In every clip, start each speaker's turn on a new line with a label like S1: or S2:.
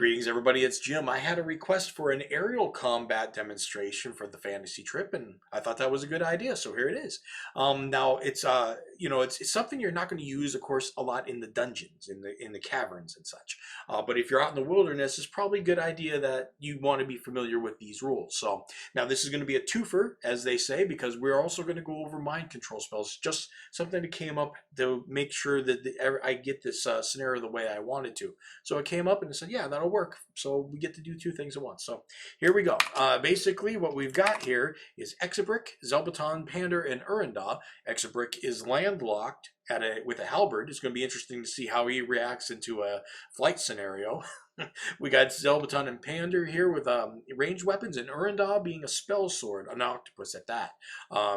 S1: Greetings, everybody. It's Jim. I had a request for an aerial combat demonstration for the fantasy trip, and I thought that was a good idea. So here it is. Now it's it's something you're not going to use, of course, a lot in the dungeons, in the caverns and such. But if you're out in the wilderness, it's probably a good idea that you want to be familiar with these rules. So now this is going to be a twofer, as they say, because we're also going to go over mind control spells. Just something that came up to make sure that I get this scenario the way I wanted to. So it came up and it said, yeah, that'll work. So we get to do two things at once. So here we go. Basically, what we've got here is Exabric, Zelbaton, Pander, and Urinda. Exabric is landlocked with a halberd. It's going to be interesting to see how he reacts into a flight scenario. We got Zelbaton and Pander here with ranged weapons, and Urinda being a spell sword, an octopus at that.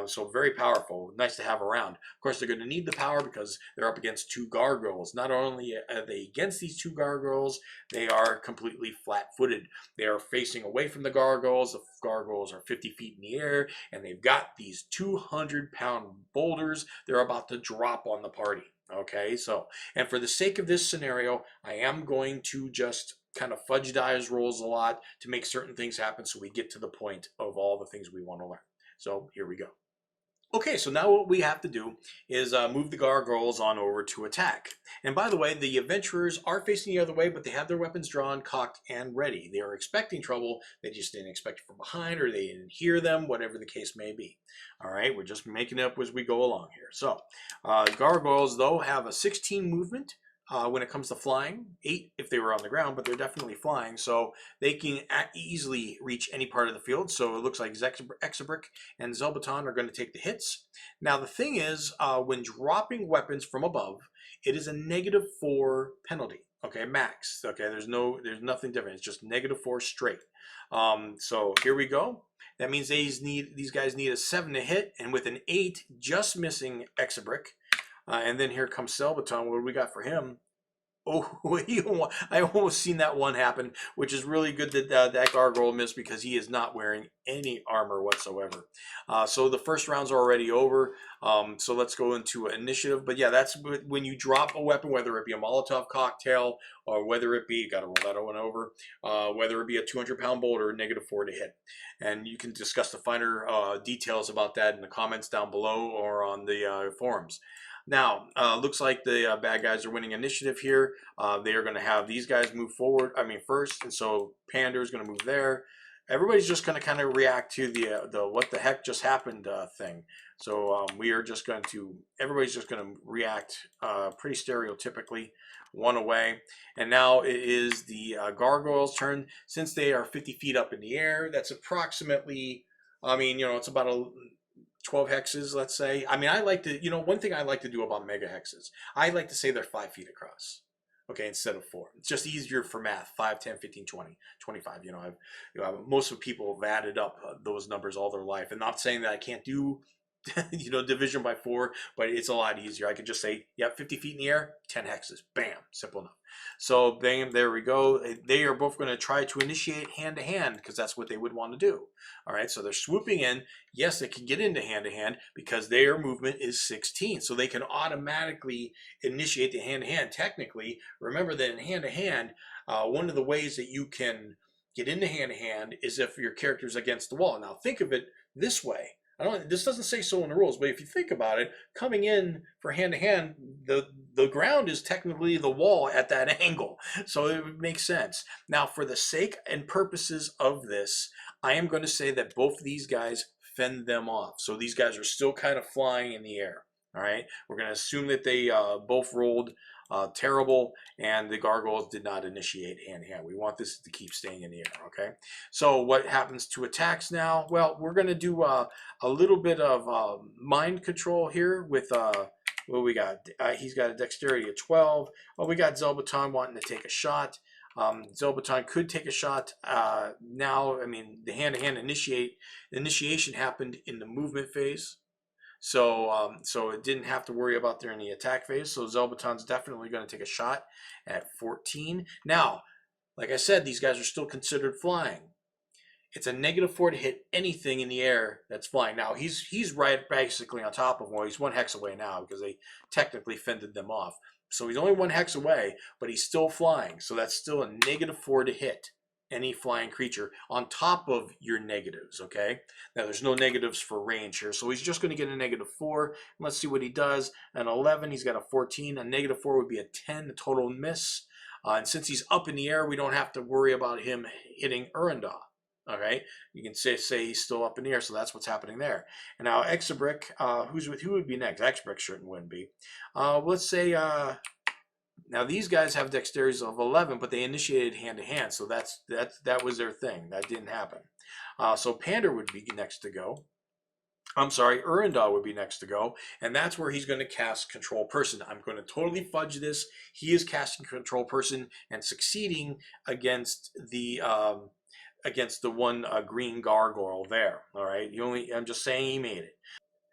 S1: So very powerful, nice to have around. Of course, they're going to need the power because they're up against two gargoyles. Not only are they against these two gargoyles, they are completely flat-footed. They are facing away from the gargoyles. The gargoyles are 50 feet in the air, and they've got these 200-pound boulders they're about to drop on the party. Okay, so, and for the sake of this scenario, I am going to just kind of fudge dice rolls a lot to make certain things happen so we get to the point of all the things we want to learn. So here we go. Okay, so now what we have to do is move the gargoyles on over to attack. And by the way, the adventurers are facing the other way, but they have their weapons drawn, cocked, and ready. They are expecting trouble. They just didn't expect it from behind, or they didn't hear them, whatever the case may be. All right, we're just making it up as we go along here. So gargoyles, though, have a 16 movement. When it comes to flying, 8 if they were on the ground, but they're definitely flying, so they can easily reach any part of the field. So it looks like Exabric and Zelbaton are going to take the hits. Now the thing is, when dropping weapons from above, it is a -4 penalty. Okay, max. Okay, there's nothing different. It's just -4 straight. So here we go. That means these guys need a 7 to hit, and with an 8 just missing Exabric. And then here comes Zelbaton. What do we got for him? Oh, I almost seen that one happen, which is really good that that gargoyle missed because he is not wearing any armor whatsoever. So the first round's already over. So let's go into initiative. But yeah, that's when you drop a weapon, whether it be a Molotov cocktail or whether it be, got to roll that one over, whether it be a 200-pound boulder, -4 to hit. And you can discuss the finer details about that in the comments down below or on the forums. Now, looks like the bad guys are winning initiative here. They are going to have these guys move forward, first, and so Pander is going to move there. Everybody's just going to kind of react to the what the heck just happened thing. So everybody's just going to react pretty stereotypically, one away. And now it is the gargoyles' turn. Since they are 50 feet up in the air, that's approximately, it's about 12 hexes, let's say. I like to, one thing I like to do about mega hexes, I like to say they're 5 feet across, okay, instead of 4. It's just easier for math. 5, 10, 15, 20, 25. Most of the people have added up those numbers all their life. And not saying that I can't do, division by 4, but it's a lot easier. I could just say, 50 feet in the air, 10 hexes. Bam, simple enough. So bam, there we go. They are both going to try to initiate hand-to-hand because that's what they would want to do. All right, so they're swooping in. Yes, they can get into hand-to-hand because their movement is 16. So they can automatically initiate the hand-to-hand. Technically, remember that in hand-to-hand, one of the ways that you can get into hand-to-hand is if your character's against the wall. Now think of it this way. This doesn't say so in the rules, but if you think about it, coming in for hand-to-hand, the ground is technically the wall at that angle. So it makes sense. Now, for the sake and purposes of this, I am going to say that both of these guys fend them off. So these guys are still kind of flying in the air. All right? We're going to assume that they both rolled terrible, and the gargoyles did not initiate hand-to-hand. We want this to keep staying in the air, okay? So what happens to attacks now? Well, we're going to do a little bit of mind control here with, what we got? He's got a dexterity of 12. Well, we got Zelbaton wanting to take a shot. Zelbaton could take a shot now. The hand-to-hand initiation happened in the movement phase. So it didn't have to worry about during the attack phase. So Zelbaton's definitely going to take a shot at 14. Now, like I said, these guys are still considered flying. It's a -4 to hit anything in the air that's flying. Now, he's right basically on top of one. He's 1 hex away now because they technically fended them off. So he's only 1 hex away, but he's still flying. So that's still a -4 to hit any flying creature on top of your negatives, okay? Now there's no negatives for range here, so he's just going to get a -4. Let's see what he does. An 11, he's got a 14. A -4 would be a 10, a total miss. And since he's up in the air, we don't have to worry about him hitting Urundaw. All right, you can say he's still up in the air, so that's what's happening there. And now Exabrick, who would be next? Exabrick certainly wouldn't be. Let's say now these guys have dexterities of 11, but they initiated hand to hand, so that was their thing. That didn't happen. So Pander would be next to go. I'm sorry, Urundaw would be next to go, and that's where he's going to cast Control Person. I'm going to totally fudge this. He is casting Control Person and succeeding against the one green gargoyle there. All right, I'm just saying he made it.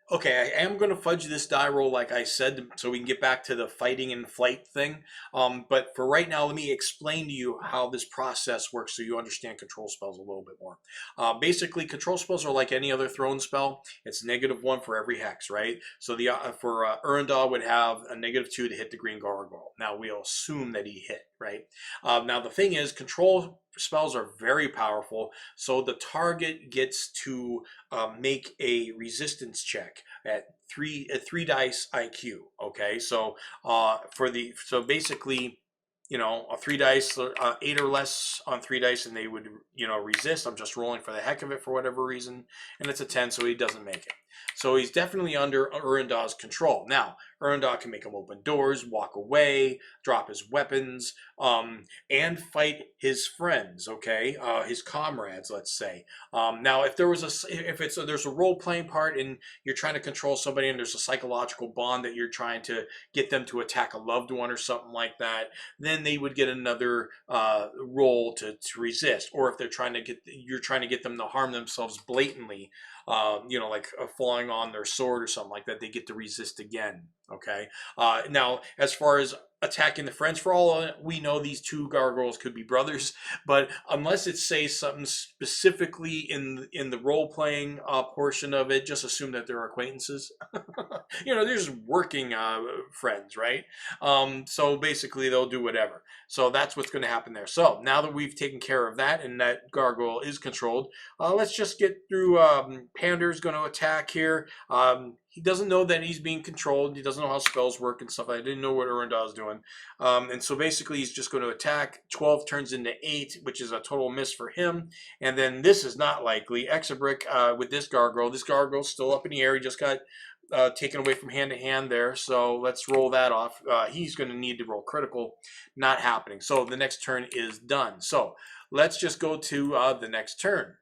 S1: Okay, I am going to fudge this die roll like I said, so we can get back to the fighting and flight thing. But for right now, let me explain to you how this process works so you understand control spells a little bit more. Basically, control spells are like any other throne spell. It's -1 for every hex, right? So for Urundaw would have a -2 to hit the green gargoyle. Now, we'll assume that he hit, right? Now, the thing is, control spells are very powerful, so the target gets to make a resistance check at three dice IQ. Okay, so basically, a 3 dice, 8 or less on 3 dice, and they would resist. I'm just rolling for the heck of it for whatever reason, and it's a 10, so he doesn't make it. So he's definitely under Urundaw's control. Now, Urundaw can make him open doors, walk away, drop his weapons, and fight his friends, okay? His comrades, let's say. Now, if there's a role-playing part and you're trying to control somebody and there's a psychological bond that you're trying to get them to attack a loved one or something like that, then they would get another roll to resist. Or if you're trying to get them to harm themselves blatantly, like falling on their sword or something like that, they get to resist again. Okay. Now, as far as attacking the friends, for all we know, these two gargoyles could be brothers, but unless it says something specifically in the role-playing portion of it, just assume that they're acquaintances. They're just working friends, right? So basically they'll do whatever. So that's what's going to happen there. So now that we've taken care of that and that gargoyle is controlled, let's just get through. Pander's going to attack here. He doesn't know that he's being controlled. He doesn't know how spells work and stuff. I didn't know what Urundaw is doing. And so basically he's just going to attack. 12 turns into 8, which is a total miss for him. And then this is not likely. Exabrick with this gargoyle. This gargoyle's still up in the air. He just got taken away from hand to hand there. So let's roll that off. He's going to need to roll critical. Not happening. So the next turn is done. So let's just go to the next turn.